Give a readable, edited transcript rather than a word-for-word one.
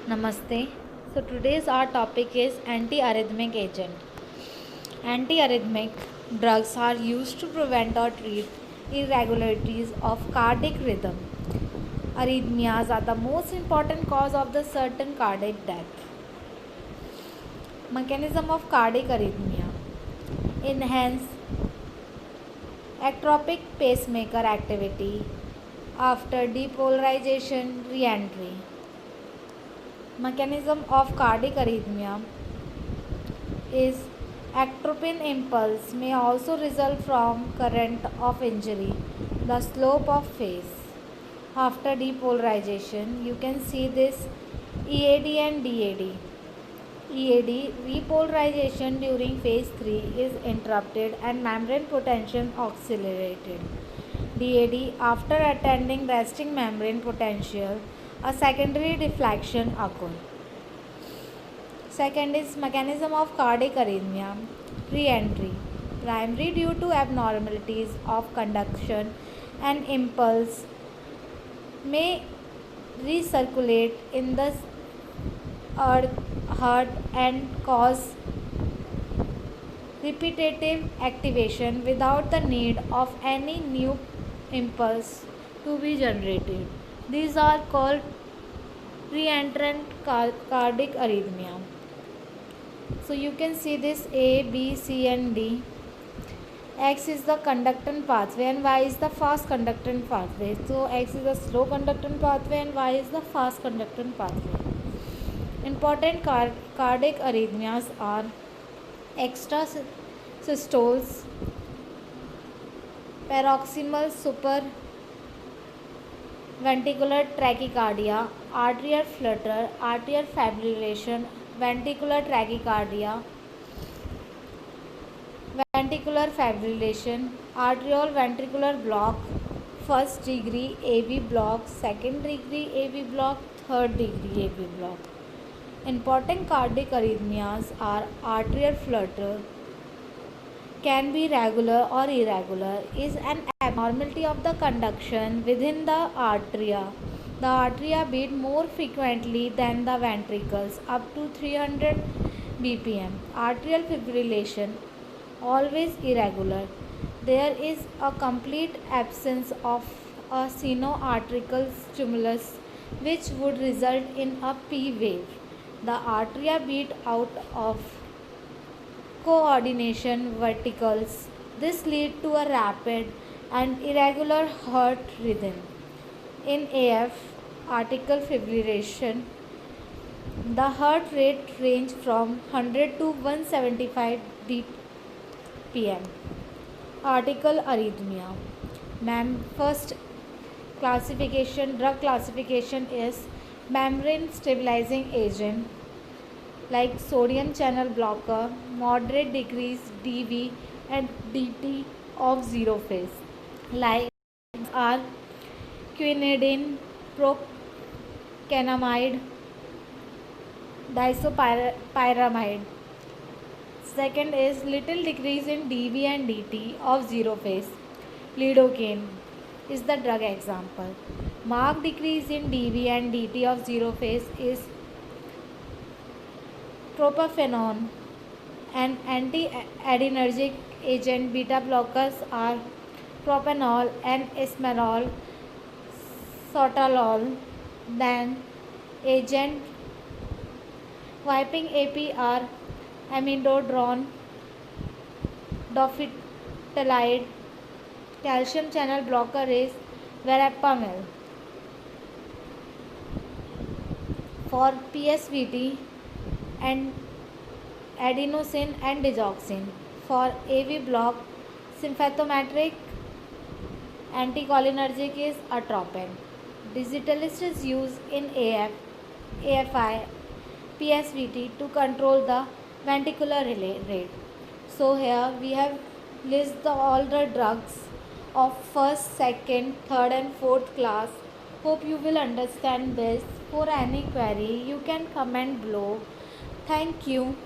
Namaste. So today's our topic is antiarrhythmic agent. Antiarrhythmic drugs are used to prevent or treat irregularities of cardiac rhythm. Arrhythmias are the most important cause of the certain cardiac death. Mechanism of cardiac arrhythmia. Enhance ectropic pacemaker activity after depolarization reentry. Mechanism of cardiac arrhythmia is ectropin impulse may also result from current of injury, the slope of phase. After depolarization, you can see this EAD and DAD. EAD repolarization during phase 3 is interrupted and membrane potential accelerated. DAD after attending resting membrane potential, a secondary deflection occurs. Second is mechanism of cardiac arrhythmia, re-entry, primary due to abnormalities of conduction and impulse may recirculate in the heart and cause repetitive activation without the need of any new impulse to be generated. These are called reentrant cardiac arrhythmia. So you can see this A, B, C and D. X is the conductant pathway and Y is the fast conductant pathway. So X is the slow conductant pathway and Y is the fast conductant pathway. Important cardiac arrhythmias are extrasystoles, paroxysmal supraventricular tachycardia, atrial flutter, atrial fibrillation, ventricular tachycardia, ventricular fibrillation, atrial ventricular block, first degree AV block, second degree AV block, third degree AV block. Important cardiac arrhythmias are atrial flutter, can be regular or irregular, is an abnormality of the conduction within the atria. The atria beat more frequently than the ventricles, up to 300 bpm. Atrial fibrillation, always irregular. There is a complete absence of a sinoatrial stimulus which would result in a P wave. The atria beat out of coordination verticals. This leads to a rapid and irregular heart rhythm. In AF, atrial fibrillation, the heart rate range from 100 to 175 bpm. Article arrhythmia. First classification, drug classification is membrane stabilizing agent like sodium channel blocker, moderate decrease dV and dt of zero phase. Like are quinidine, procanamide, disopyramide. Second is little decrease in dV and dt of zero phase. Lidocaine is the drug example. Marked decrease in dV and dt of zero phase is propafenone. An anti-adrenergic agent. Beta blockers are propanol and esmolol, sotalol. Then agent wiping AP are amiodarone, dofetilide. Calcium channel blocker is verapamil. For PSVT and adenosine and digoxin. For AV block, symptomatic anticholinergic is atropine. Digitalis is used in AF, AFI, PSVT to control the ventricular rate. So here we have list all the drugs of first, second, third and fourth class. Hope you will understand this. For any query, you can comment below. Thank you.